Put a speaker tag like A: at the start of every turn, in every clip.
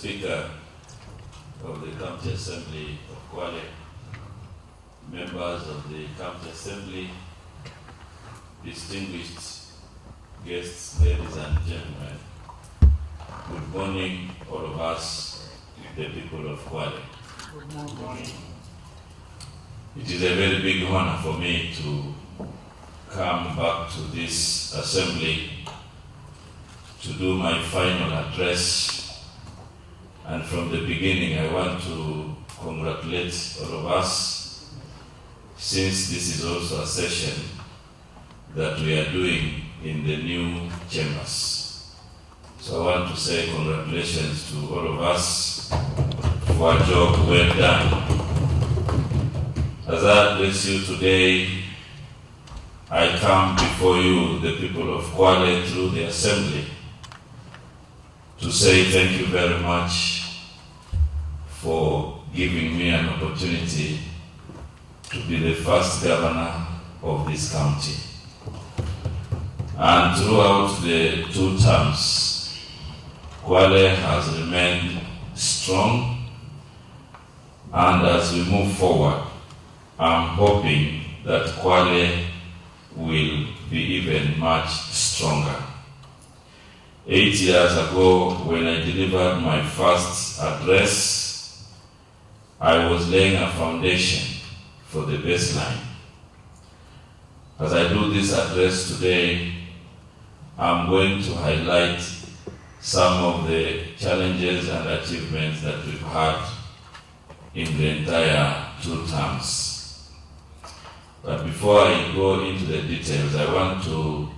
A: Speaker of the County Assembly of Kwale, members of the County Assembly, distinguished guests, ladies and gentlemen, good morning, all of us, the people of Kwale. Good morning. It is a very big honor for me to come back to this assembly to do my final address. And from the beginning, I want to congratulate all of us, since this is also a session that we are doing in the new chambers. So I want to say congratulations to all of us for a job well done. As I address you today, I come before you, the people of Kwale, through the assembly, to say thank you very much for giving me an opportunity to be the first governor of this county. And throughout the 2 terms, Kwale has remained strong, and as we move forward, I'm hoping that Kwale will be even much stronger. 8 years ago, when I delivered my first address, I was laying a foundation for the baseline. As I do this address today, I'm going to highlight some of the challenges and achievements that we've had in the entire 2 terms. But before I go into the details, I want to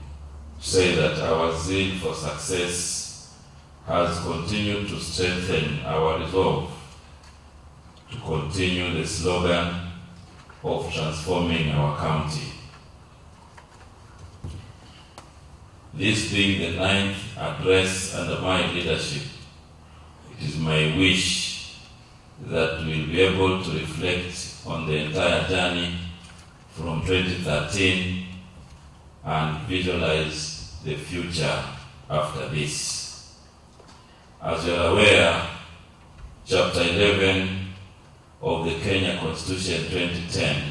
A: say that our zeal for success has continued to strengthen our resolve to continue the slogan of transforming our county. This being the 9th address under my leadership, it is my wish that we'll be able to reflect on the entire journey from 2013 and visualize the future after this. As you are aware, Chapter 11 of the Kenya Constitution 2010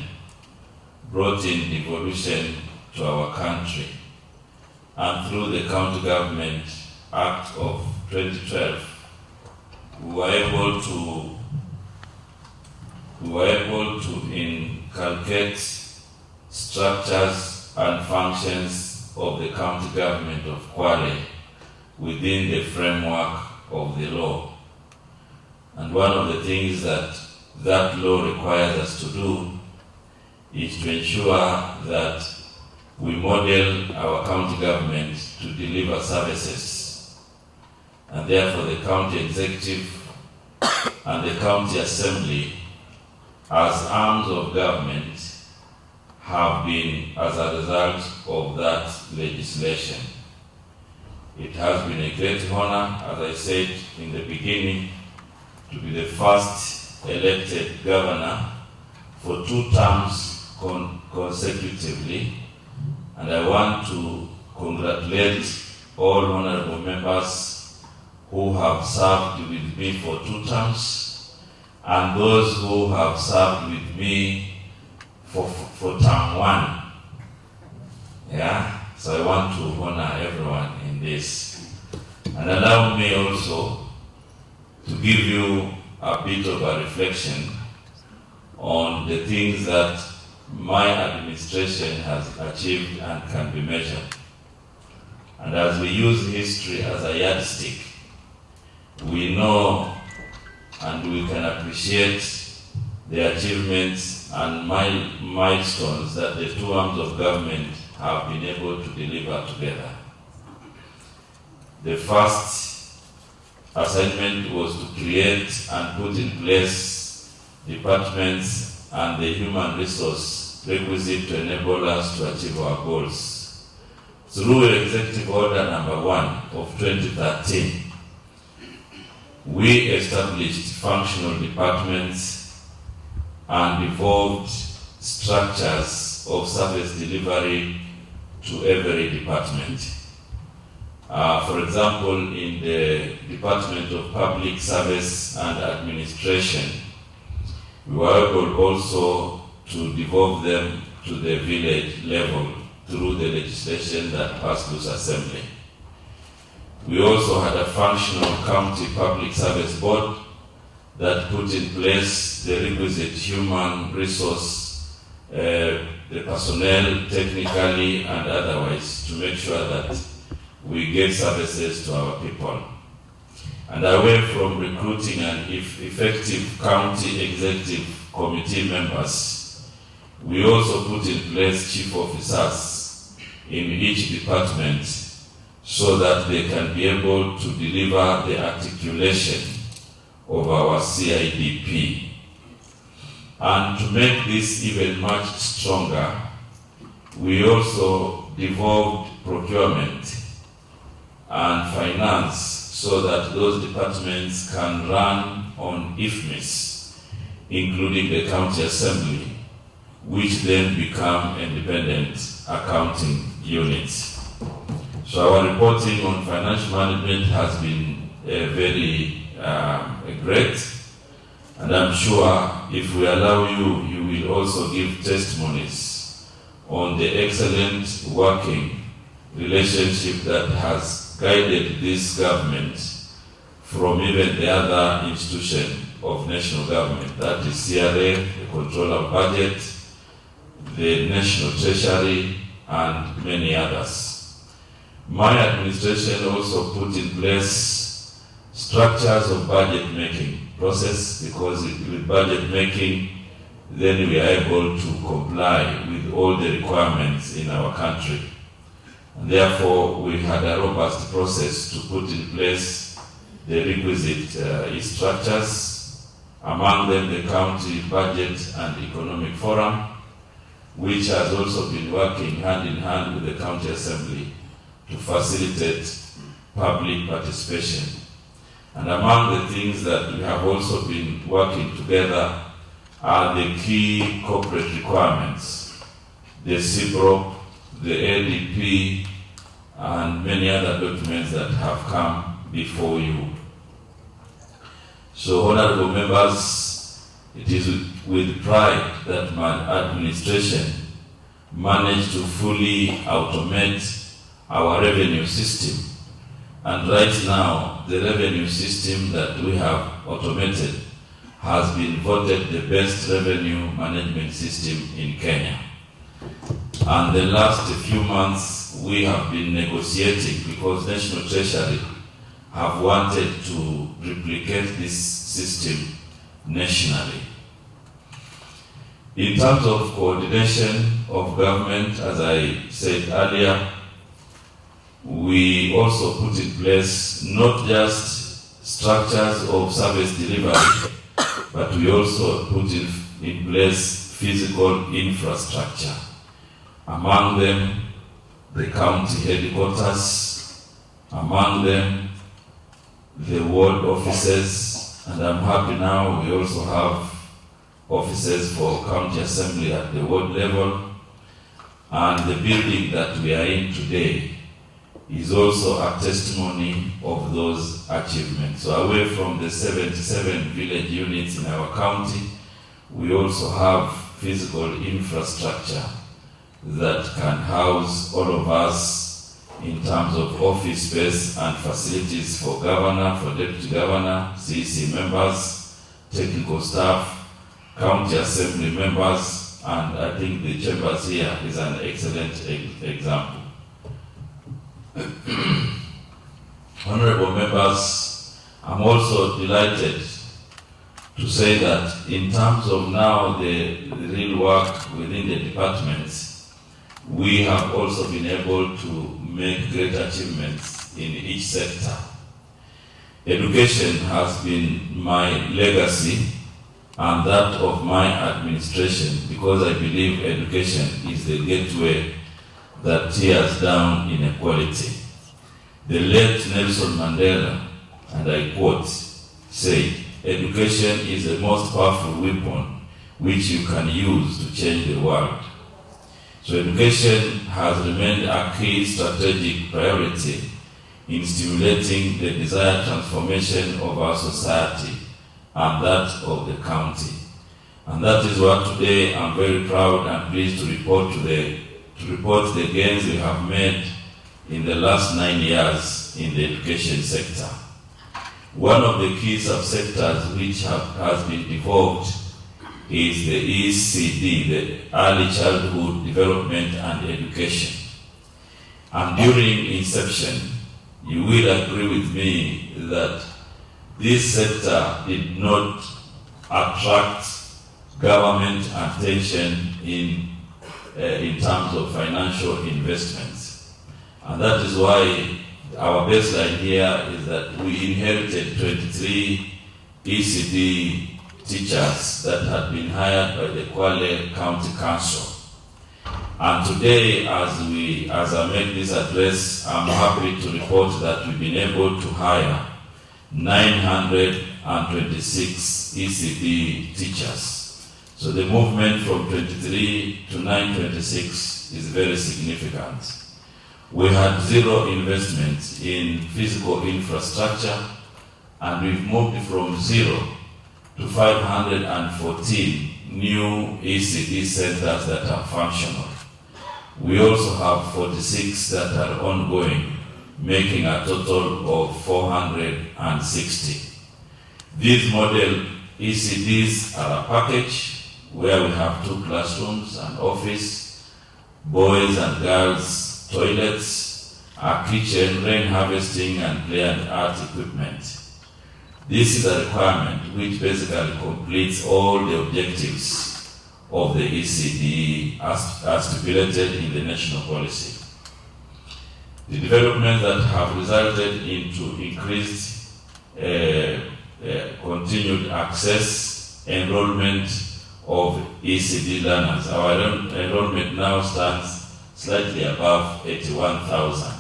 A: brought in devolution to our country, and through the County Government Act of 2012, we were able to inculcate structures and functions of the county government of Kwale within the framework of the law. And one of the things that law requires us to do is to ensure that we model our county government to deliver services. And therefore the county executive and the county assembly, as arms of government, have been as a result of that legislation. It has been a great honor, as I said in the beginning, to be the first elected governor for 2 terms consecutively, and I want to congratulate all honorable members who have served with me for 2 terms, and those who have served with me for term 1. Yeah, so I want to honor everyone in this. And allow me also to give you a bit of a reflection on the things that my administration has achieved and can be measured. And as we use history as a yardstick, we know and we can appreciate the achievements and milestones that the 2 arms of government have been able to deliver together. The first assignment was to create and put in place departments and the human resource requisite to enable us to achieve our goals. Through Executive Order number 1 of 2013, we established functional departments and evolved structures of service delivery to every department. For example, in the Department of Public Service and Administration, we were able also to devolve them to the village level through the legislation that passed this assembly. We also had a functional county public service board that put in place the requisite human resource, the personnel technically and otherwise, to make sure that we get services to our people. And away from recruiting and effective county executive committee members, we also put in place chief officers in each department so that they can be able to deliver the articulation of our CIDP. And to make this even much stronger, we also devolved procurement and finance so that those departments can run on IFMIS, including the county assembly, which then become independent accounting units. So our reporting on financial management has been very great, and I'm sure if we allow you, you will also give testimonies on the excellent working relationship that has guided this government from even the other institution of national government, that is CRA, the Controller of Budget, the National Treasury, and many others. My administration also put in place structures of budget making process, because with budget making, then we are able to comply with all the requirements in our country. And therefore, we had a robust process to put in place the requisite structures, among them the County Budget and Economic Forum, which has also been working hand in hand with the County Assembly to facilitate public participation. And among the things that we have also been working together are the key corporate requirements, the CBROP, the LDP, and many other documents that have come before you. So, honorable members, it is with pride that my administration managed to fully automate our revenue system. And right now, the revenue system that we have automated has been voted the best revenue management system in Kenya. And the last few months, we have been negotiating, because National Treasury have wanted to replicate this system nationally. In terms of coordination of government, as I said earlier, we also put in place not just structures of service delivery, but we also put in place physical infrastructure. Among them, the county headquarters, among them, the ward offices, and I'm happy now we also have offices for county assembly at the ward level, and the building that we are in today is also a testimony of those achievements. So away from the 77 village units in our county, we also have physical infrastructure that can house all of us in terms of office space and facilities for governor, for deputy governor, CEC members, technical staff, county assembly members, and I think the chambers here is an excellent example. Honorable members, I'm also delighted to say that in terms of now the real work within the departments, we have also been able to make great achievements in each sector. Education has been my legacy and that of my administration, because I believe education is the gateway that tears down inequality. The late Nelson Mandela, and I quote, said, "Education is the most powerful weapon which you can use to change the world." So education has remained a key strategic priority in stimulating the desired transformation of our society and that of the county. And that is what today I'm very proud and pleased to report the gains we have made in the last 9 years in the education sector. One of the key subsectors which has been developed is the ECD, the Early Childhood Development and Education. And during inception, you will agree with me that this sector did not attract government attention in terms of financial investments. And that is why our baseline here is that we inherited 23 ECD teachers that had been hired by the Kwale County Council. And today, as I make this address, I'm happy to report that we've been able to hire 926 ECD teachers. So the movement from 23 to 926 is very significant. We had zero investment in physical infrastructure, and we've moved from 0 to 514 new ECD centers that are functional. We also have 46 that are ongoing, making a total of 460. These model ECDs are a package where we have 2 classrooms, an office, boys and girls toilets, a kitchen, rain harvesting, and play and art equipment. This is a requirement which basically completes all the objectives of the ECD as stipulated in the national policy. The developments that have resulted into increased continued access, enrollment of ECD learners. Our enrollment now stands slightly above 81,000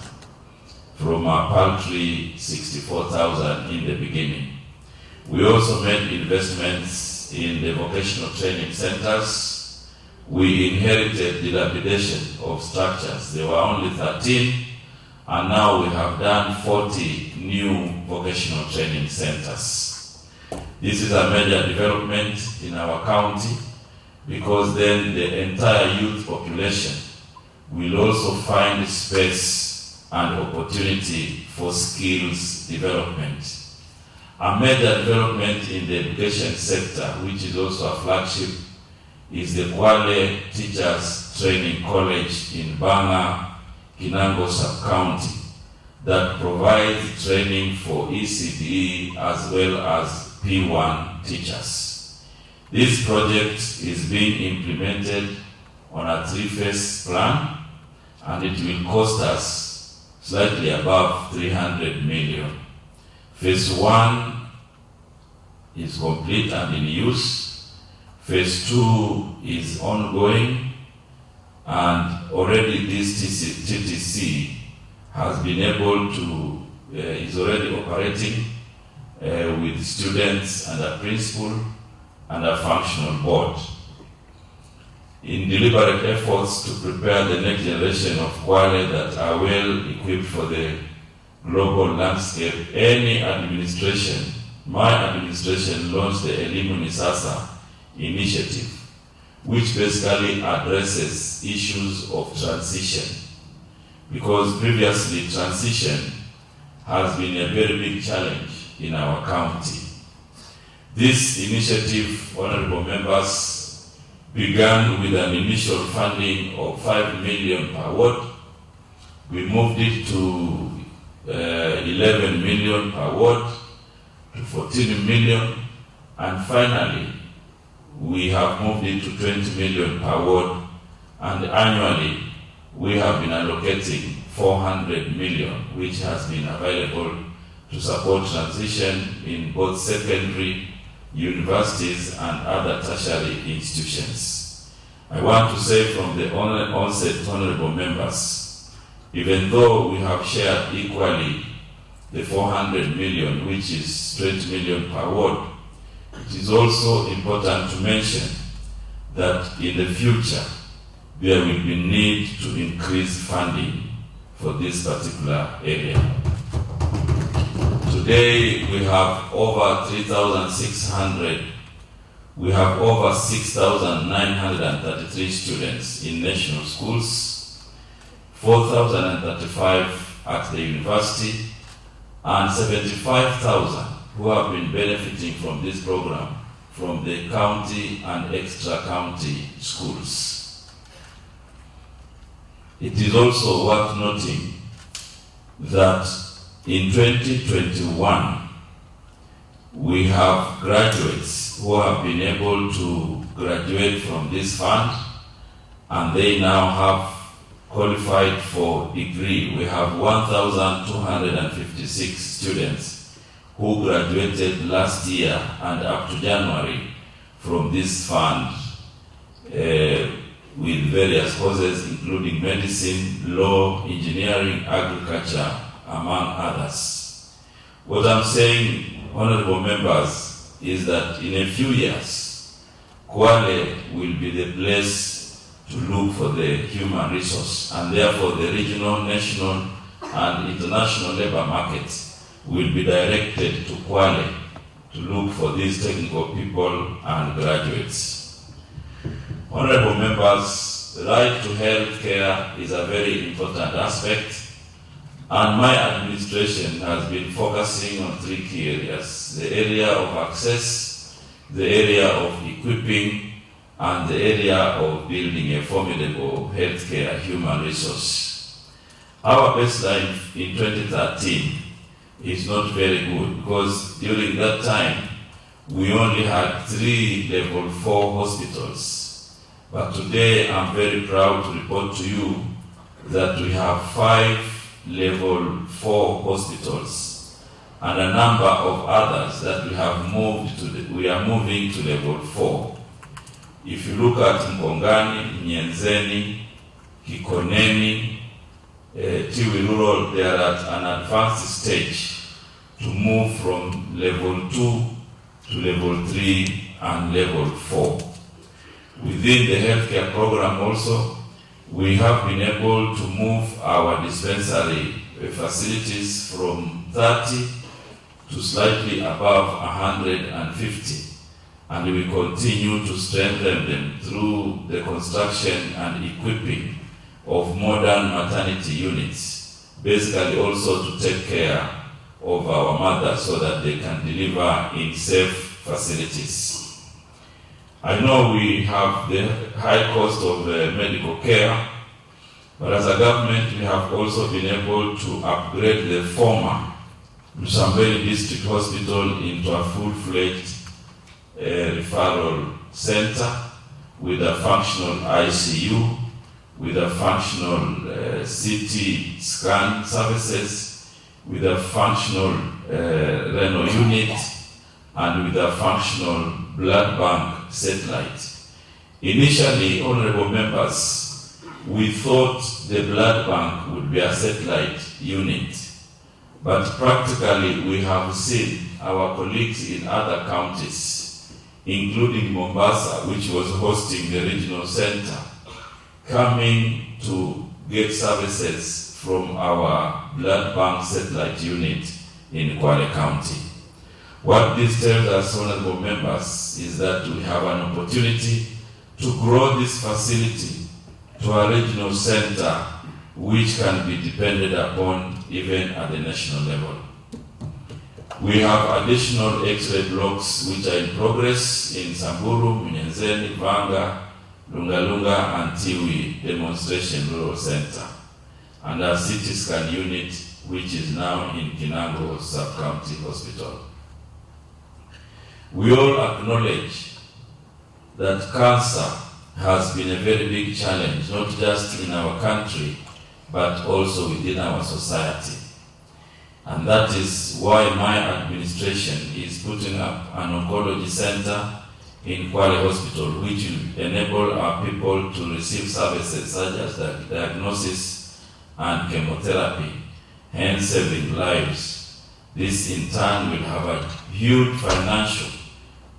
A: from a paltry 64,000 in the beginning. We also made investments in the vocational training centers. We inherited dilapidation of structures. There were only 13, and now we have done 40 new vocational training centers. This is a major development in our county because then the entire youth population will also find space and opportunity for skills development. A major development in the education sector, which is also a flagship, is the Kwale Teachers Training College in Banga, Kinango Sub-County, that provides training for ECD as well as P1 teachers. This project is being implemented on a 3-phase plan, and it will cost us slightly above 300 million. Phase 1 is complete and in use. Phase 2 is ongoing, and already this TTC has been able to, is already operating with students and a principal and a functional board. In deliberate efforts to prepare the next generation of Kwale that are well equipped for the global landscape, my administration launched the Elimu Nisasa initiative, which basically addresses issues of transition. Because previously transition has been a very big challenge in our county. This initiative, honorable members, began with an initial funding of 5 million per ward. We moved it to 11 million per ward, to 14 million, and finally we have moved it to 20 million per ward, and annually we have been allocating 400 million, which has been available to support transition in both secondary, universities, and other tertiary institutions. I want to say from the onset, honorable members, even though we have shared equally the 400 million, which is 20 million per ward, it is also important to mention that in the future, there will be need to increase funding for this particular area. Today we have over 3,600. We have over 6,933 students in national schools, 4,035 at the university, and 75,000 who have been benefiting from this program from the county and extra-county schools. It is also worth noting that in 2021, we have graduates who have been able to graduate from this fund, and they now have qualified for degree. We have 1,256 students who graduated last year and up to January from this fund with various courses including medicine, law, engineering, agriculture, among others. What I'm saying, honorable members, is that in a few years, Kwale will be the place to look for the human resource, and therefore the regional, national, and international labor markets will be directed to Kwale to look for these technical people and graduates. Honorable members, the right to health care is a very important aspect, and my administration has been focusing on three key areas: the area of access, the area of equipping, and the area of building a formidable healthcare human resource. Our baseline in 2013 is not very good because during that time we only had 3 level 4 hospitals. But today I'm very proud to report to you that we have 5 level 4 hospitals and a number of others that we have moved to we are moving to level 4. If you look at Mkongani, Nyenzeni, Kikoneni, Tiwi Rural, they are at an advanced stage to move from level 2 to level 3 and level 4. Within the healthcare program also, we have been able to move our dispensary facilities from 30 to slightly above 150. And we continue to strengthen them through the construction and equipping of modern maternity units, basically also to take care of our mothers so that they can deliver in safe facilities. I know we have the high cost of medical care, but as a government we have also been able to upgrade the former Msambweni District Hospital into a full-fledged referral center with a functional ICU, with a functional CT scan services, with a functional renal unit, and with a functional blood bank satellite. Initially, honorable members, we thought the blood bank would be a satellite unit, but practically we have seen our colleagues in other counties, including Mombasa, which was hosting the regional center, coming to get services from our blood bank satellite unit in Kwale County. What this tells us, honorable members, is that we have an opportunity to grow this facility to a regional center which can be depended upon even at the national level. We have additional X-ray blocks which are in progress in Samburu, Munyenzeni, Vanga, Lungalunga, and Tiwi Demonstration Rural Center, and our CT scan unit which is now in Kinango Sub-County Hospital. We all acknowledge that cancer has been a very big challenge, not just in our country, but also within our society. And that is why my administration is putting up an oncology center in Kwale Hospital, which will enable our people to receive services such as diagnosis and chemotherapy, hence saving lives. This in turn will have a huge financial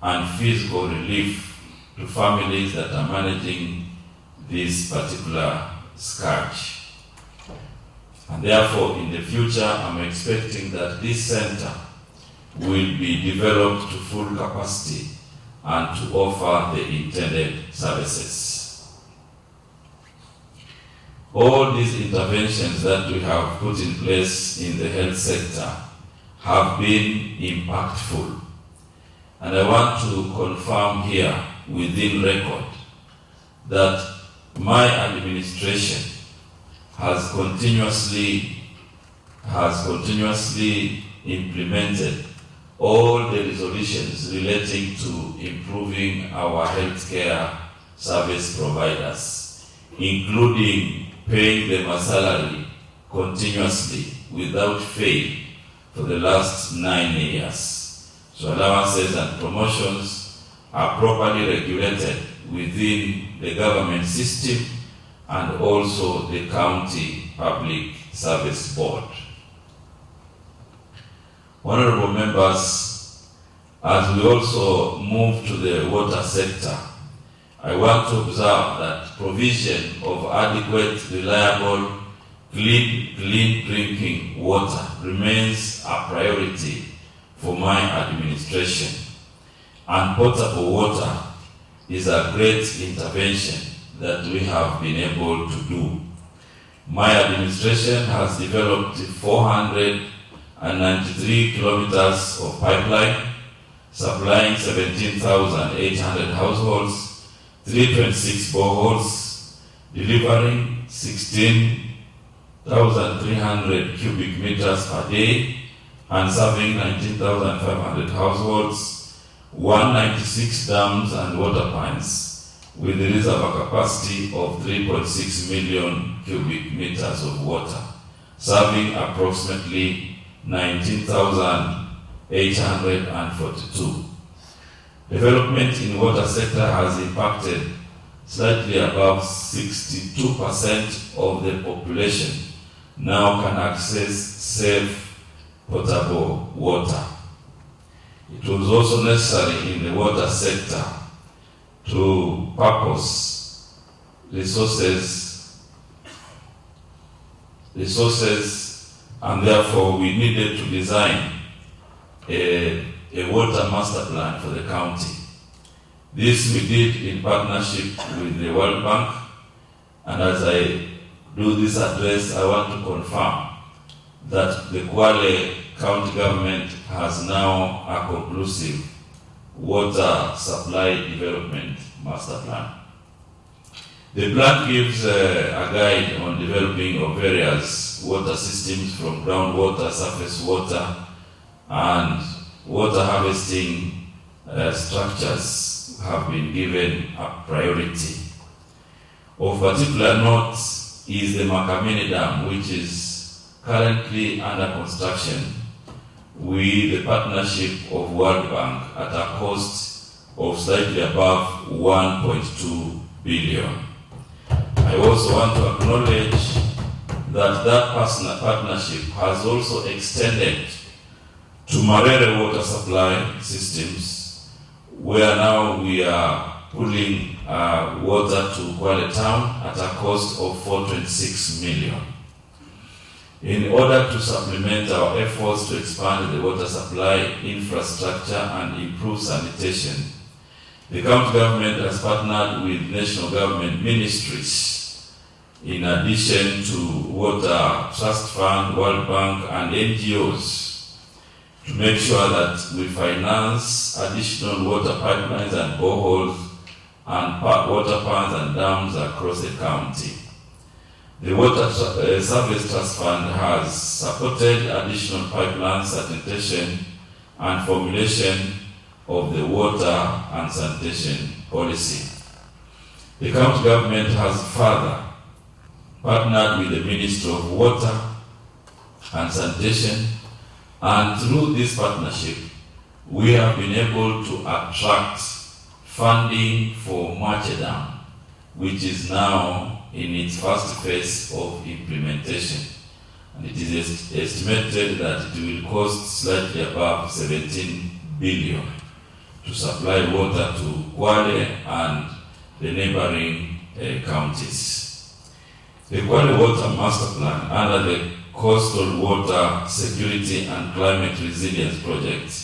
A: and physical relief to families that are managing this particular scourge. And therefore, in the future, I'm expecting that this center will be developed to full capacity and to offer the intended services. All these interventions that we have put in place in the health sector have been impactful. And I want to confirm here within record that my administration has continuously implemented all the resolutions relating to improving our healthcare service providers, including paying them a salary continuously without fail for the last 9 years. So allowances and promotions are properly regulated within the government system and also the County Public Service Board. Honorable members, as we also move to the water sector, I want to observe that provision of adequate, reliable, clean drinking water remains a priority for my administration, and potable water is a great intervention that we have been able to do. My administration has developed 493 kilometers of pipeline, supplying 17,800 households, 326 boreholes, delivering 16,300 cubic meters per day, and serving 19,500 households, 196 dams and water pans, with a reservoir capacity of 3.6 million cubic meters of water, serving approximately 19,842. Development in water sector has impacted slightly above 62% of the population now can access safe potable water. It was also necessary in the water sector to purpose resources, and therefore we needed to design a water master plan for the county. This we did in partnership with the World Bank, and as I do this address, I want to confirm that the Kwale County government has now a conclusive water supply development master plan. The plan gives a guide on developing of various water systems from groundwater, surface water, and water harvesting structures have been given a priority. Of particular note is the Makamini Dam, which is currently under construction with the partnership of World Bank at a cost of slightly above 1.2 billion. I also want to acknowledge that partnership has also extended to Marere water supply systems, where now we are pulling water to Kwale town at a cost of 426 million. In order to supplement our efforts to expand the water supply infrastructure and improve sanitation, the county government has partnered with national government ministries, in addition to Water Trust Fund, World Bank, and NGOs, to make sure that we finance additional water pipelines and boreholes and water ponds and dams across the county. The Water Service Trust Fund has supported additional pipeline sanitation and formulation of the water and sanitation policy. The county government has further partnered with the Ministry of Water and Sanitation, and through this partnership, we have been able to attract funding for Mache Dam, which is now in its first phase of implementation. And it is estimated that it will cost slightly above 17 billion to supply water to Kwale and the neighboring counties. The Kwale Water Master Plan, under the coastal water security and climate resilience project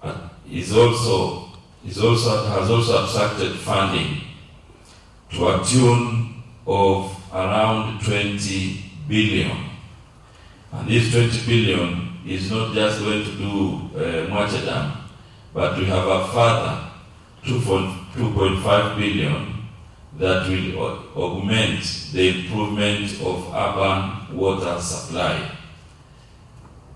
A: has also attracted funding to a tune of around 20 billion. And this 20 billion is not just going to do Mwache Dam, but we have a further 2.5 billion that will augment the improvement of urban water supply.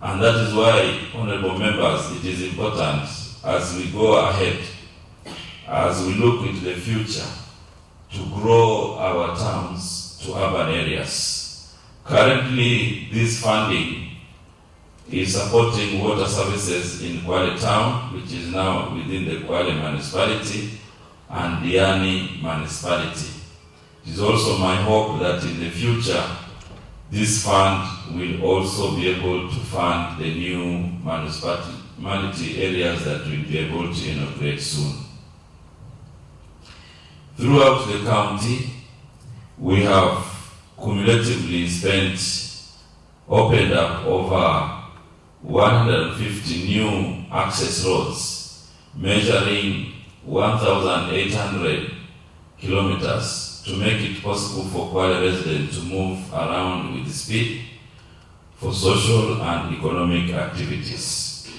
A: And that is why, honorable members, it is important as we go ahead, as we look into the future, to grow our towns to urban areas. Currently, this funding is supporting water services in Kwale town, which is now within the Kwale municipality, and Diani municipality. It is also my hope that in the future, this fund will also be able to fund the new municipality areas that we'll be able to inaugurate soon. Throughout the county, we have cumulatively opened up over 150 new access roads, measuring 1,800 kilometers to make it possible for Kwale residents to move around with speed for social and economic activities.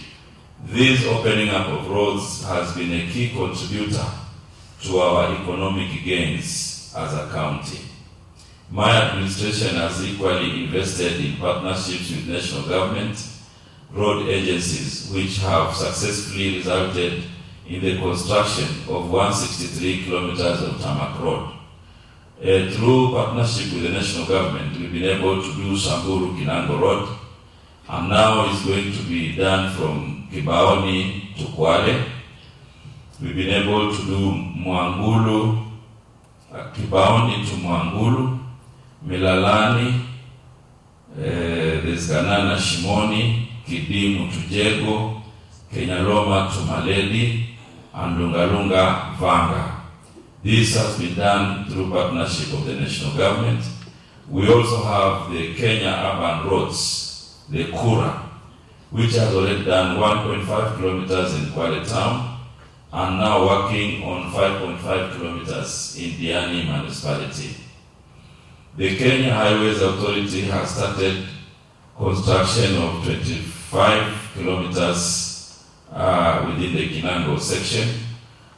A: This opening up of roads has been a key contributor to our economic gains as a county. My administration has equally invested in partnerships with national government, road agencies, which have successfully resulted in the construction of 163 kilometers of tarmac road. Through partnership with the national government, we've been able to do Samburu Kinango Road, and now it's going to be done from Kibaoni to Kwale. We've been able to do Mwangulu, Kibaoni to Mwangulu, Milalani, there's Kanana Shimoni, Kidimu to Jego, Kenyaloma to Maledi, and Lungalunga Vanga. This has been done through partnership of the national government. We also have the Kenya Urban Roads, the Kura, which has already done 1.5 kilometers in Kwale town, and now working on 5.5 kilometers in Diani municipality. The Kenya Highways Authority has started construction of 25 kilometers within the Kinango section.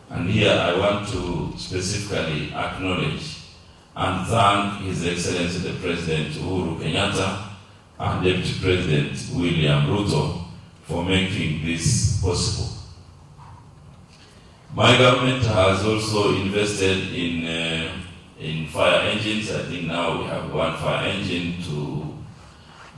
A: And here I want to specifically acknowledge and thank His Excellency the President Uhuru Kenyatta and Deputy President William Ruto for making this possible. My government has also invested in fire engines. I think now we have one fire engine to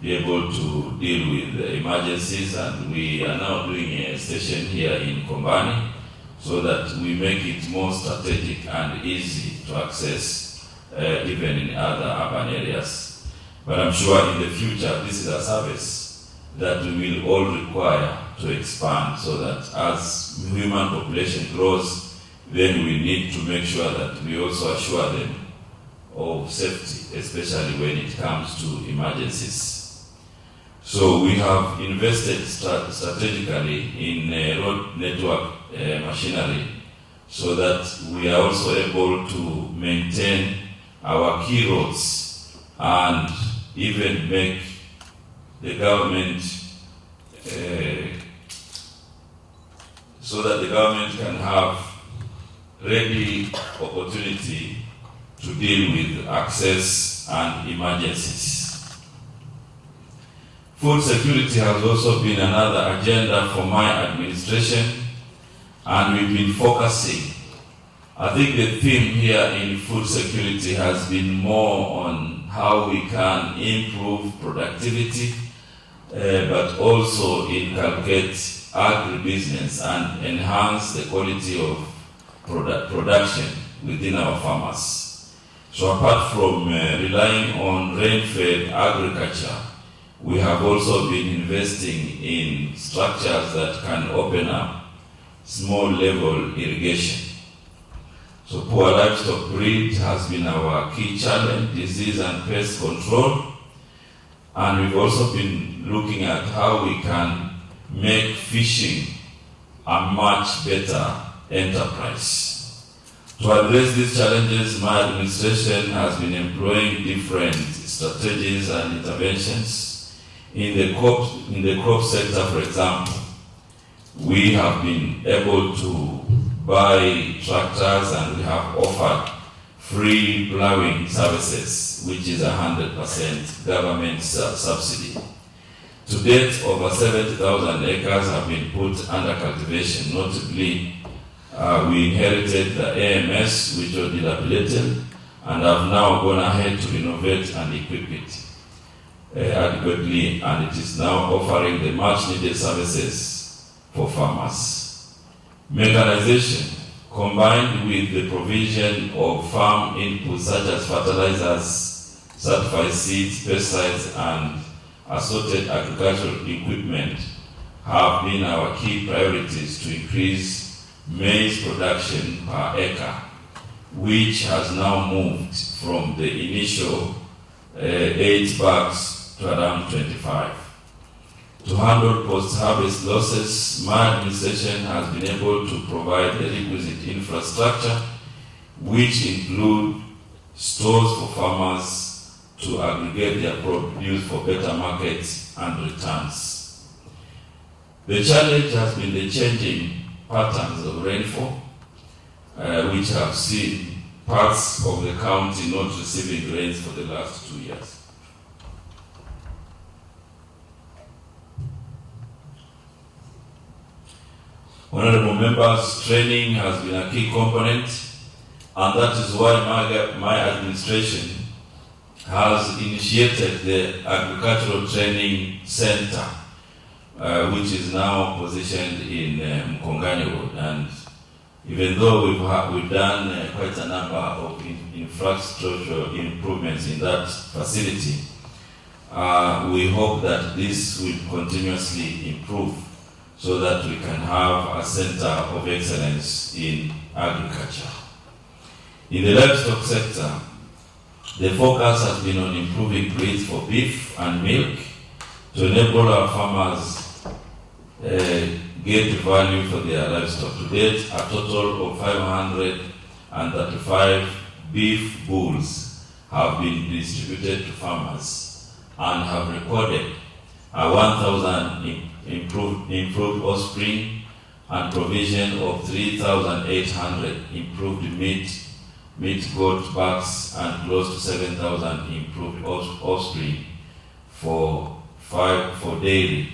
A: be able to deal with emergencies, and we are now doing a station here in Kombani, so that we make it more strategic and easy to access even in other urban areas. But I'm sure in the future this is a service that we will all require to expand, so that as human population grows, then we need to make sure that we also assure them of safety, especially when it comes to emergencies. So we have invested strategically in road network machinery, so that we are also able to maintain our key roads and even make the government, so that the government can have ready opportunity to deal with access and emergencies. Food security has also been another agenda for my administration, and we've been focusing. I think the theme here in food security has been more on how we can improve productivity, but also inculcate agribusiness and enhance the quality of production within our farmers. So apart from relying on rain-fed agriculture, we have also been investing in structures that can open up small level irrigation. So poor livestock breed has been our key challenge, disease and pest control. And we've also been looking at how we can make fishing a much better enterprise. To address these challenges, my administration has been employing different strategies and interventions. In the crop sector, for example, we have been able to buy tractors and we have offered free plowing services, which is 100% government subsidy. To date, over 70,000 acres have been put under cultivation. Notably, we inherited the AMS, which was dilapidated, and have now gone ahead to renovate and equip it adequately, and it is now offering the much needed services for farmers. Mechanization, combined with the provision of farm inputs such as fertilizers, certified seeds, pesticides, and assorted agricultural equipment, have been our key priorities to increase maize production per acre, which has now moved from the initial 8 bags to around 25. To handle post-harvest losses, my administration has been able to provide the requisite infrastructure, which include stores for farmers to aggregate their produce for better markets and returns. The challenge has been the changing patterns of rainfall, which have seen parts of the county not receiving rains for the last 2 years. Honorable members, training has been a key component, and that is why my administration has initiated the Agricultural Training Center, which is now positioned in Mkongani Road. And even though we've done quite a number of infrastructure improvements in that facility, we hope that this will continuously improve so that we can have a center of excellence in agriculture. In the livestock sector, the focus has been on improving breeds for beef and milk to enable our farmers get value for their livestock. To date, a total of 535 beef bulls have been distributed to farmers and have recorded 1,000 improved offspring and provision of 3,800 improved meat goat bucks and close to 7,000 improved offspring for dairy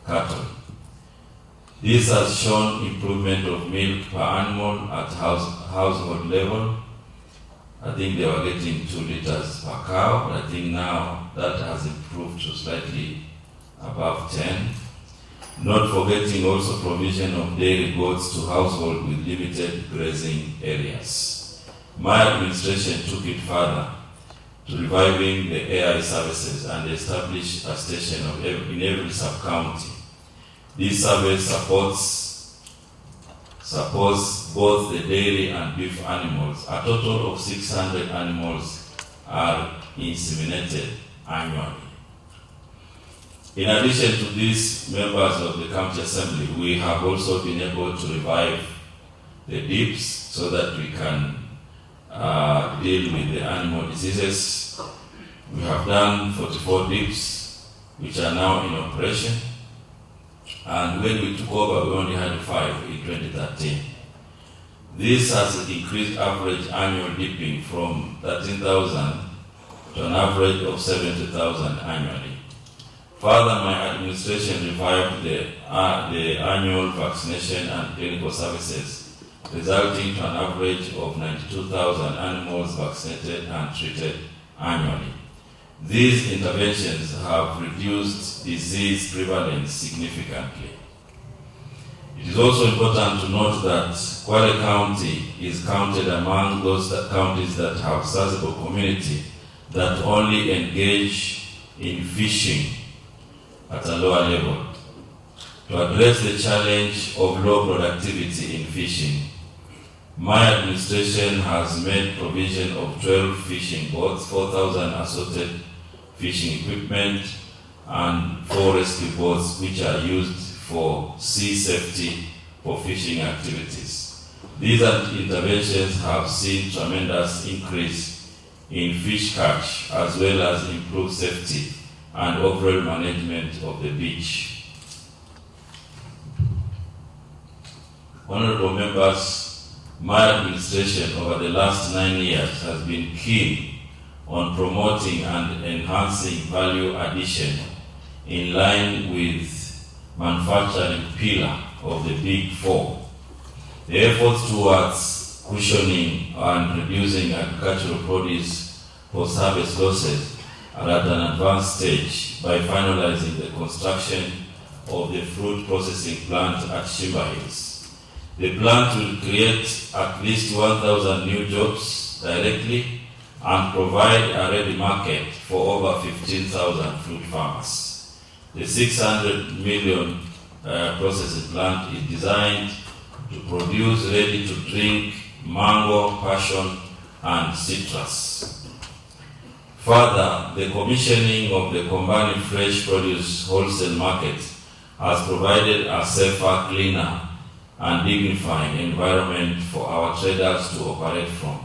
A: cattle. This has shown improvement of milk per animal at household level. I think they were getting 2 liters per cow, but I think now that has improved to slightly above 10. Not forgetting also provision of dairy goats to households with limited grazing areas. My administration took it further to reviving the AI services and establish a station in every sub-county. This service supports both the dairy and beef animals. A total of 600 animals are inseminated annually. In addition to this, members of the County Assembly, we have also been able to revive the dips so that we can deal with the animal diseases. We have done 44 dips, which are now in operation. And when we took over, we only had 5 in 2013. This has increased average annual dipping from 13,000 to an average of 70,000 annually. Further, my administration revived the annual vaccination and clinical services, resulting to an average of 92,000 animals vaccinated and treated annually. These interventions have reduced disease prevalence significantly. It is also important to note that Kwale County is counted among those counties that have sizable community that only engage in fishing at a lower level. To address the challenge of low productivity in fishing, my administration has made provision of 12 fishing boats, 4,000 assorted fishing equipment, and 4 rescue boats which are used for sea safety for fishing activities. These interventions have seen tremendous increase in fish catch as well as improved safety and overall management of the beach. Honorable members, my administration over the last 9 years has been keen on promoting and enhancing value addition in line with manufacturing pillar of the Big Four. The efforts towards cushioning and reducing agricultural produce post-harvest losses are at an advanced stage by finalizing the construction of the fruit processing plant at Shimba Hills. The plant will create at least 1,000 new jobs directly and provide a ready market for over 15,000 fruit farmers. The 600 million processing plant is designed to produce ready-to-drink mango, passion, and citrus. Further, the commissioning of the combined fresh produce wholesale market has provided a safer, cleaner, and dignifying environment for our traders to operate from.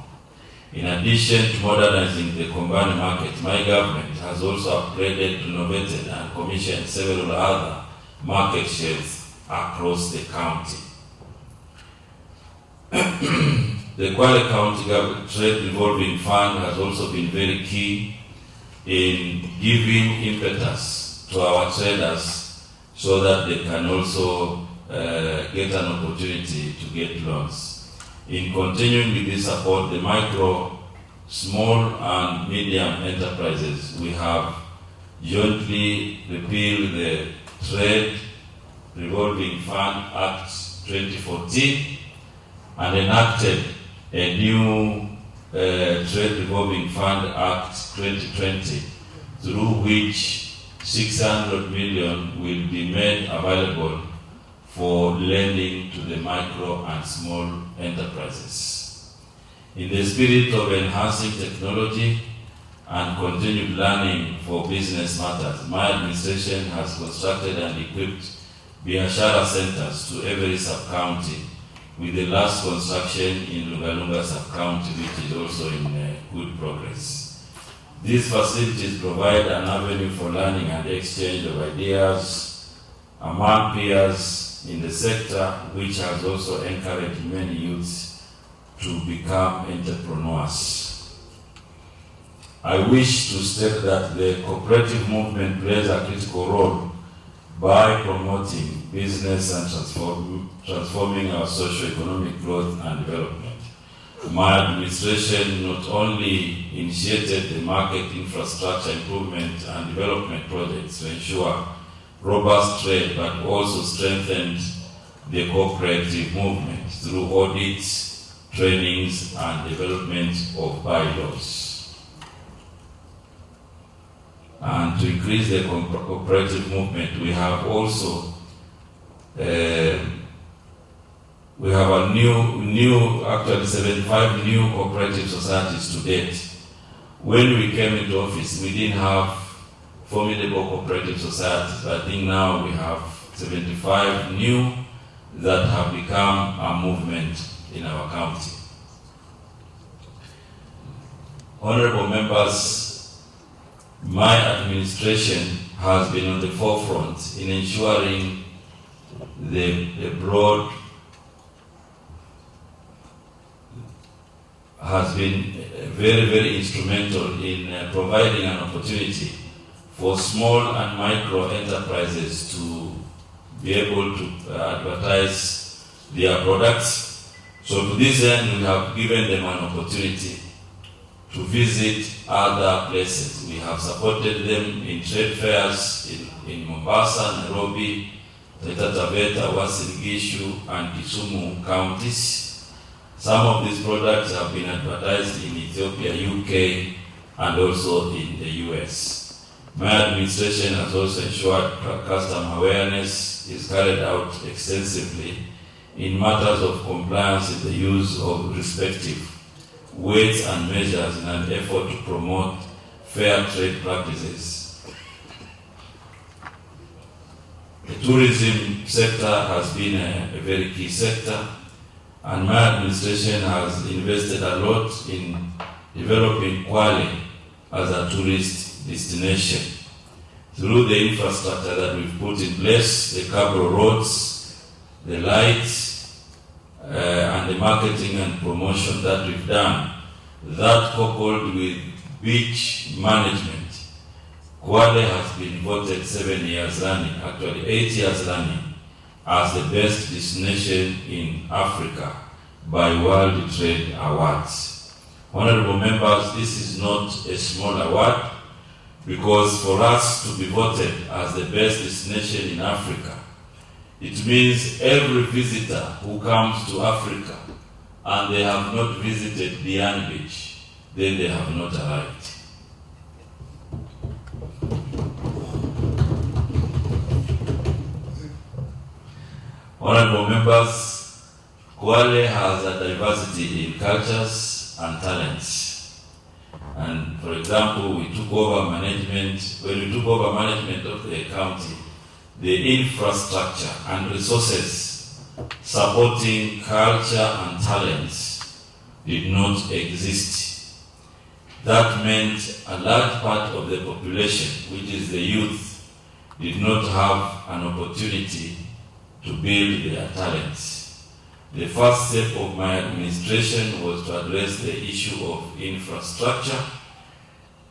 A: In addition to modernizing the combined market, my government has also upgraded, renovated, and commissioned several other market sheds across the county. The Kwale County Trade Revolving Fund has also been very key in giving impetus to our traders so that they can also get an opportunity to get loans. In continuing with this support, the micro, small, and medium enterprises, we have jointly repealed the Trade Revolving Fund Act 2014 and enacted a new Trade Revolving Fund Act 2020, through which 600 million will be made available for lending to the micro and small enterprises. In the spirit of enhancing technology and continued learning for business matters, my administration has constructed and equipped Biashara centers to every sub-county, with the last construction in Lungalunga sub-county, which is also in good progress. These facilities provide an avenue for learning and exchange of ideas among peers in the sector, which has also encouraged many youths to become entrepreneurs. I wish to state that the cooperative movement plays a critical role by promoting business and transforming our socio-economic growth and development. My administration not only initiated the market infrastructure improvement and development projects to ensure robust trade, but also strengthened the cooperative movement through audits, trainings, and development of bylaws. And to increase the cooperative movement, we have also actually 75 new cooperative societies to date. When we came into office, we didn't have formidable cooperative societies. I think now we have 75 new that have become a movement in our county. Honorable members, my administration has been on the forefront in ensuring the broad has been very, very instrumental in providing an opportunity for small and micro enterprises to be able to advertise their products. So to this end, we have given them an opportunity to visit other places. We have supported them in trade fairs in Mombasa, Nairobi, Taita Taveta, Uasin Gishu, and Kisumu counties. Some of these products have been advertised in Ethiopia, UK, and also in the US. My administration has also ensured customer awareness is carried out extensively in matters of compliance in the use of respective weights and measures in an effort to promote fair trade practices. The tourism sector has been a very key sector, and my administration has invested a lot in developing Kwale as a tourist destination through the infrastructure that we've put in place, the cable roads, the lights, and the marketing and promotion that we've done. That coupled with beach management, Kwale has been voted 7 years running, actually 8 years running, as the best destination in Africa by World Trade Awards. Honorable members, this is not a small award, because for us to be voted as the best destination in Africa, it means every visitor who comes to Africa and they have not visited Diani Beach, then they have not arrived. Honorable members, Kwale has a diversity in cultures and talents. And for example, when we took over management of the county, the infrastructure and resources supporting culture and talents did not exist. That meant a large part of the population, which is the youth, did not have an opportunity to build their talents. The first step of my administration was to address the issue of infrastructure,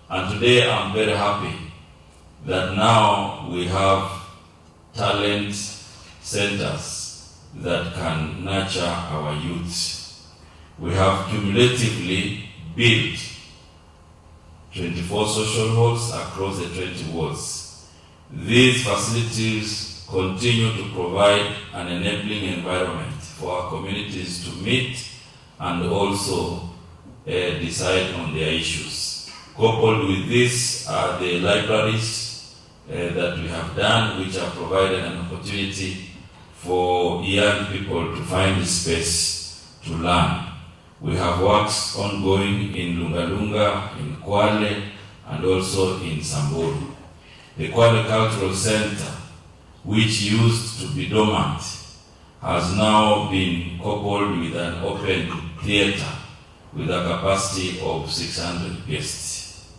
A: and today I'm very happy that now we have talent centers that can nurture our youth. We have cumulatively built 24 social halls across the 20 wards. These facilities continue to provide an enabling environment for our communities to meet and also decide on their issues. Coupled with this are the libraries that we have done, which have provided an opportunity for young people to find space to learn. We have works ongoing in Lungalunga, in Kwale, and also in Samburu. The Kwale Cultural Center, which used to be dormant, has now been coupled with an open theater with a capacity of 600 guests.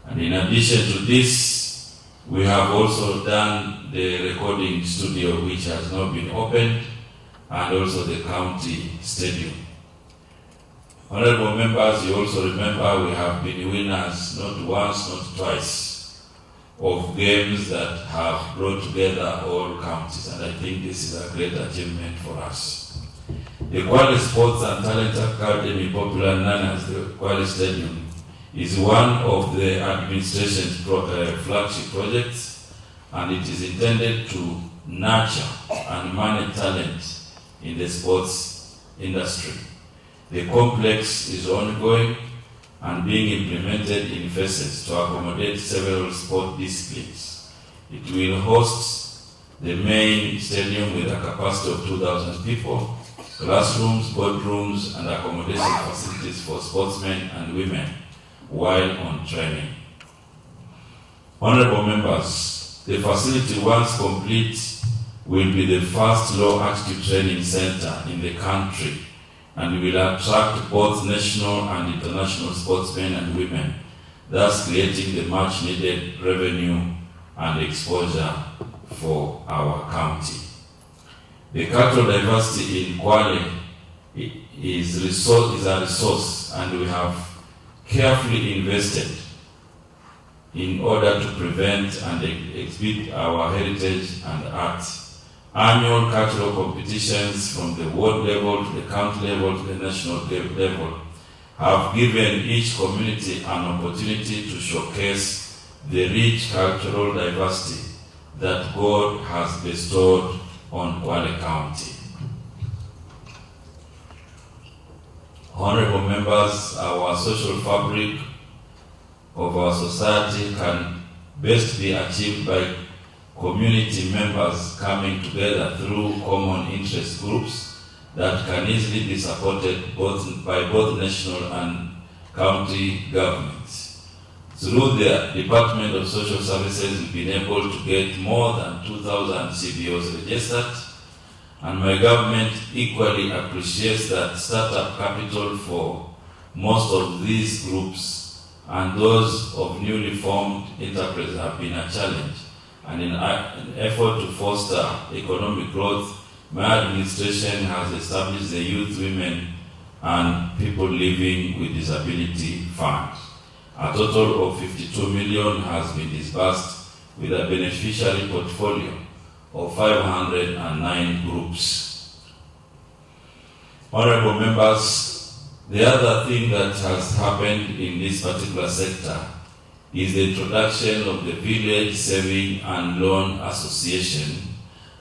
A: And in addition to this, we have also done the recording studio, which has now been opened, and also the county stadium. Honorable members, you also remember we have been winners not once, not twice, of games that have brought together all counties, and I think this is a great achievement for us. The Kwale Sports and Talent Academy, popularly known as the Kwale Stadium, is one of the administration's flagship projects, and it is intended to nurture and manage talent in the sports industry. The complex is ongoing and being implemented in phases to accommodate several sport disciplines. It will host the main stadium with a capacity of 2,000 people, classrooms, boardrooms, and accommodation facilities for sportsmen and women while on training. Honorable members, the facility, once complete, will be the first low-altitude training center in the country, and will attract both national and international sportsmen and women, thus creating the much-needed revenue and exposure for our county. The cultural diversity in Kwale is a resource, and we have carefully invested in order to prevent and exhibit our heritage and art. Annual cultural competitions from the ward level to the county level to the national level have given each community an opportunity to showcase the rich cultural diversity that God has bestowed on Kwale County. Honorable members, our social fabric of our society can best be achieved by community members coming together through common interest groups that can easily be supported by both national and county governments. Through the Department of Social Services, we've been able to get more than 2,000 CBOs registered, and my government equally appreciates that startup capital for most of these groups and those of newly formed enterprises have been a challenge. And in an effort to foster economic growth, my administration has established the Youth, Women, and People Living with Disability Fund. A total of 52 million has been disbursed with a beneficiary portfolio of 509 groups. Honorable members, the other thing that has happened in this particular sector is the introduction of the Village Saving and Loan Association,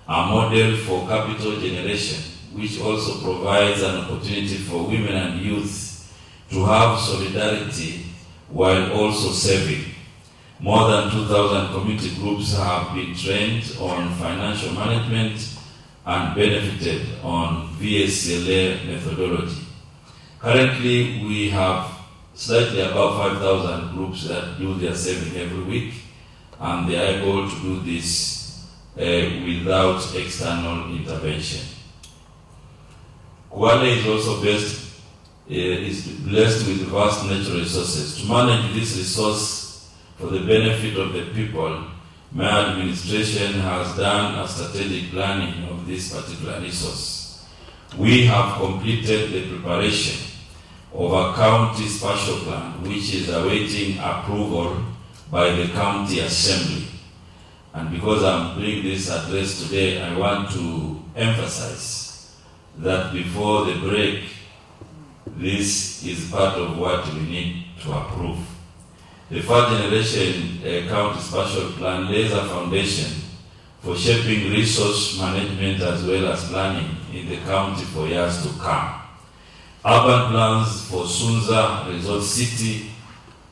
A: a model for capital generation, which also provides an opportunity for women and youth to have solidarity while also saving. More than 2,000 community groups have been trained on financial management and benefited on VSLA methodology. Currently, we have slightly above 5,000 groups that do their saving every week, and they are able to do this without external intervention. Kwale is also blessed with vast natural resources. To manage this resource for the benefit of the people, my administration has done a strategic planning of this particular resource. We have completed the preparation of a county spatial plan, which is awaiting approval by the county assembly. And because I'm doing this address today, I want to emphasize that before the break, this is part of what we need to approve. The third generation county spatial plan lays a foundation for shaping resource management as well as planning in the county for years to come. Urban plans for Sunza, Resort City,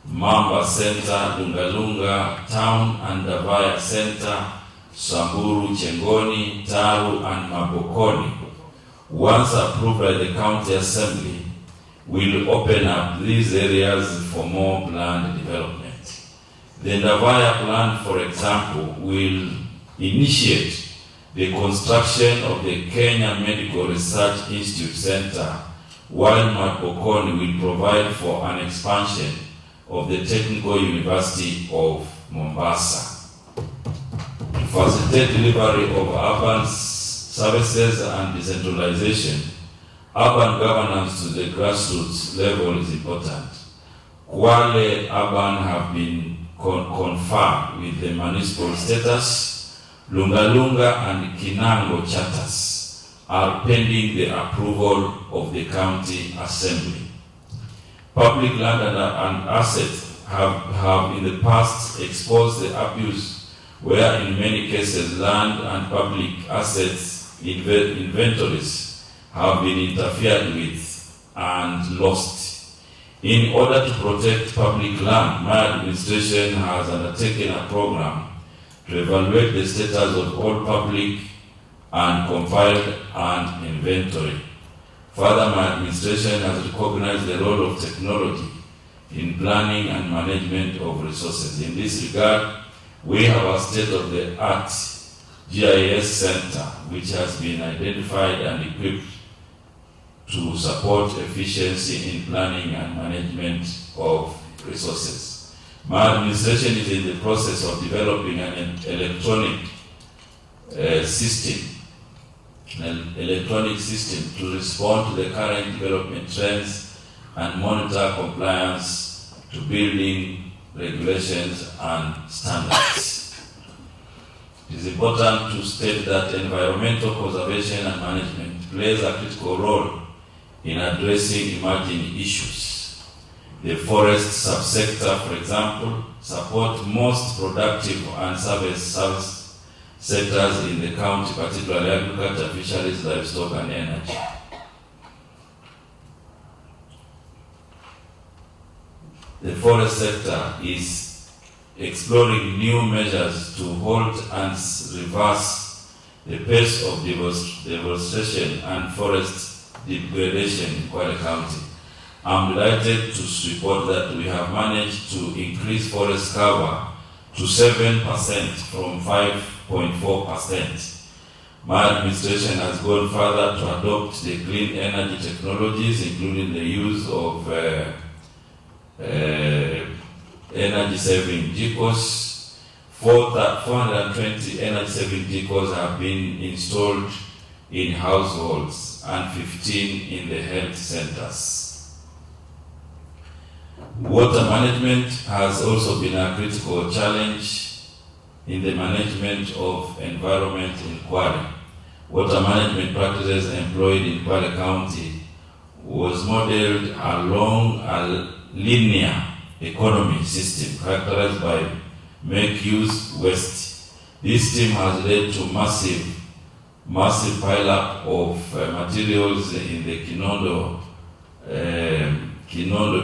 A: Mamba Center, Lungalunga Town and Davaya Center, Samburu, Chengoni, Taru and Mabokoni, once approved by the county assembly, will open up these areas for more planned development. The Davaya plan, for example, will initiate the construction of the Kenya Medical Research Institute Center, while Mabokoni will provide for an expansion of the Technical University of Mombasa. To facilitate delivery of urban services and decentralization, urban governance to the grassroots level is important. Kwale Urban have been confirmed with the municipal status. Lungalunga and Kinango charters are pending the approval of the county assembly. Public land and assets have in the past exposed the abuse where in many cases land and public assets inventories have been interfered with and lost. In order to protect public land, my administration has undertaken a program to evaluate the status of all public and compiled an inventory. Further, my administration has recognized the role of technology in planning and management of resources. In this regard, we have a state-of-the-art GIS center which has been identified and equipped to support efficiency in planning and management of resources. My administration is in the process of developing an electronic system to respond to the current development trends and monitor compliance to building regulations and standards. It is important to state that environmental conservation and management plays a critical role in addressing emerging issues. The forest subsector, for example, supports most productive and service sectors in the county, particularly agriculture, fisheries, livestock, and energy. The forest sector is exploring new measures to halt and reverse the pace of deforestation and forest degradation in Kwale County. I'm delighted to report that we have managed to increase forest cover to 7% from 5.4%. My administration has gone further to adopt the clean energy technologies, including the use of energy-saving GCOs. 420 energy-saving GCOs have been installed in households and 15 in the health centers. Water management has also been a critical challenge in the management of environment in Kwale. Water management practices employed in Kwale County was modeled along a linear economy system characterized by make use waste. This scheme has led to massive pile-up of materials in the Kinondo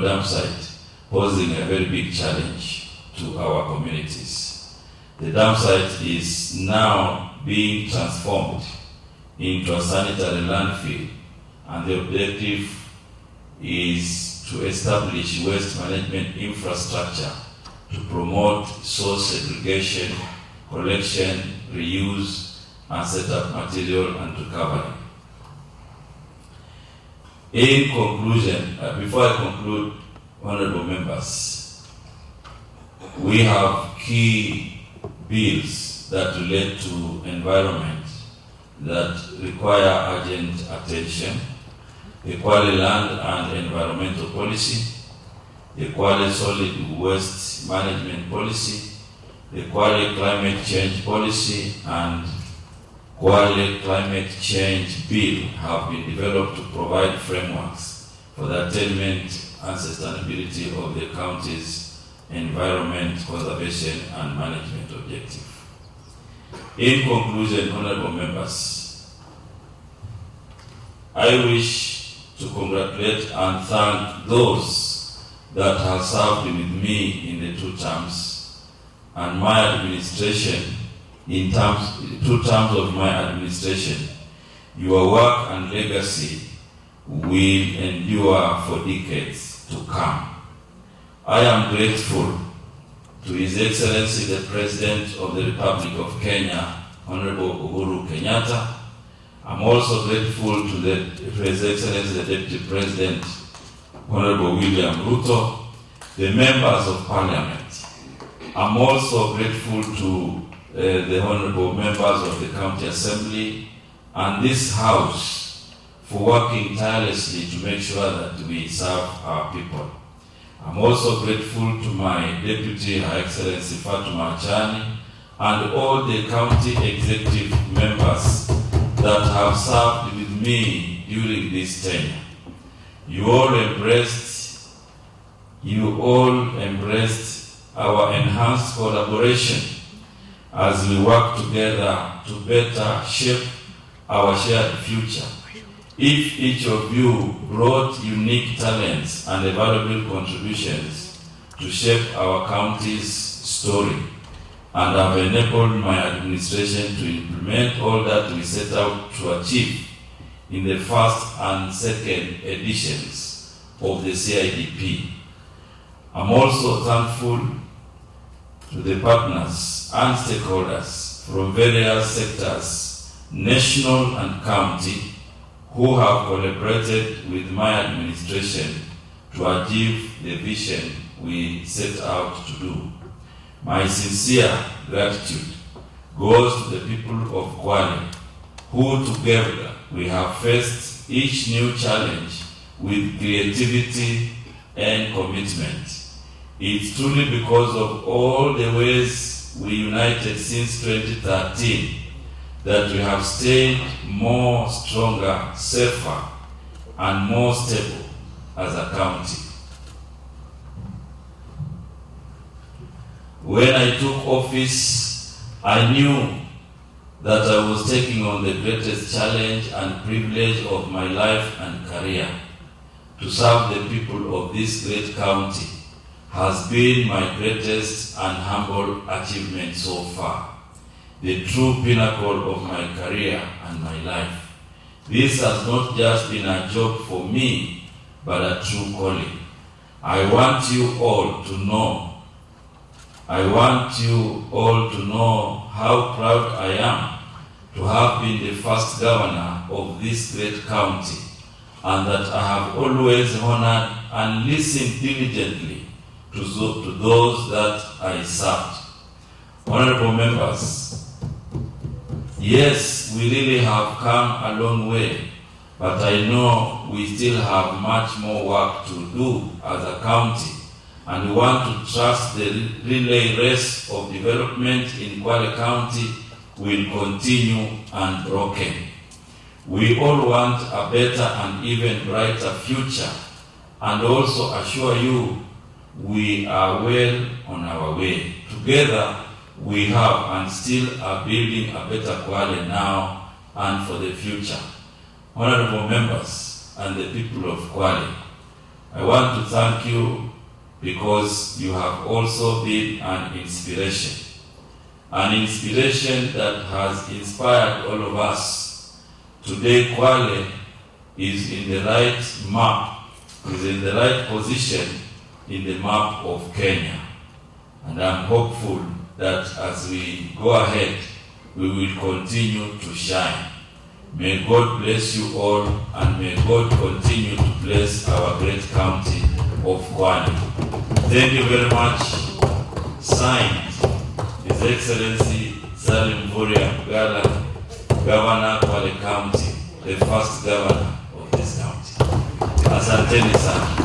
A: dam site, posing a very big challenge to our communities. The dam site is now being transformed into a sanitary landfill, and the objective is to establish waste management infrastructure to promote source segregation, collection, reuse, and set up material and recovery. In conclusion, before I conclude, honorable members, we have key bills that relate to environment that require urgent attention: the Kwale Land and Environmental Policy, the Kwale Solid Waste Management Policy, the Kwale Climate Change Policy, and Kwale Climate Change Bill have been developed to provide frameworks for the attainment and sustainability of the county's environment conservation and management objective. In conclusion, honorable members, I wish to congratulate and thank those that have served with me in the 2 terms and my administration in 2 terms of my administration. Your work and legacy will endure for decades to come. I am grateful to His Excellency the President of the Republic of Kenya, Honorable Uhuru Kenyatta. I'm also grateful to His Excellency the Deputy President, Honorable William Ruto, the members of Parliament. I'm also grateful to the honorable members of the County Assembly and this House for working tirelessly to make sure that we serve our people. I'm also grateful to my Deputy Her Excellency Fatuma Achani and all the county executive members that have served with me during this tenure. You all embraced our enhanced collaboration as we work together to better shape our shared future. If each of you brought unique talents and valuable contributions to shape our county's story, and have enabled my administration to implement all that we set out to achieve in the first and second editions of the CIDP. I'm also thankful to the partners and stakeholders from various sectors, national and county, who have collaborated with my administration to achieve the vision we set out to do. My sincere gratitude goes to the people of Kwale, who together we have faced each new challenge with creativity and commitment. It's truly because of all the ways we united since 2013 that we have stayed more stronger, safer, and more stable as a county. When I took office, I knew that I was taking on the greatest challenge and privilege of my life and career. To serve the people of this great county has been my greatest and humble achievement so far, the true pinnacle of my career and my life. This has not just been a job for me, but a true calling. I want you all to know how proud I am to have been the first governor of this great county, and that I have always honored and listened diligently to those that I served. Honorable members, yes, we really have come a long way, but I know we still have much more work to do as a county, and we want to trust the relay race of development in Kwale County will continue unbroken. We all want a better and even brighter future, and also assure you we are well on our way. Together we have and still are building a better Kwale now and for the future. Honorable members and the people of Kwale, I want to thank you because you have also been an inspiration that has inspired all of us. Today Kwale is in the right map, is in the right position in the map of Kenya. And I'm hopeful that as we go ahead, we will continue to shine. May God bless you all, and may God continue to bless our great county of Kwale. Thank you very much. Signed, His Excellency Salim Mvurya, Governor Kwale County, the first governor of this county. Asanteni sana.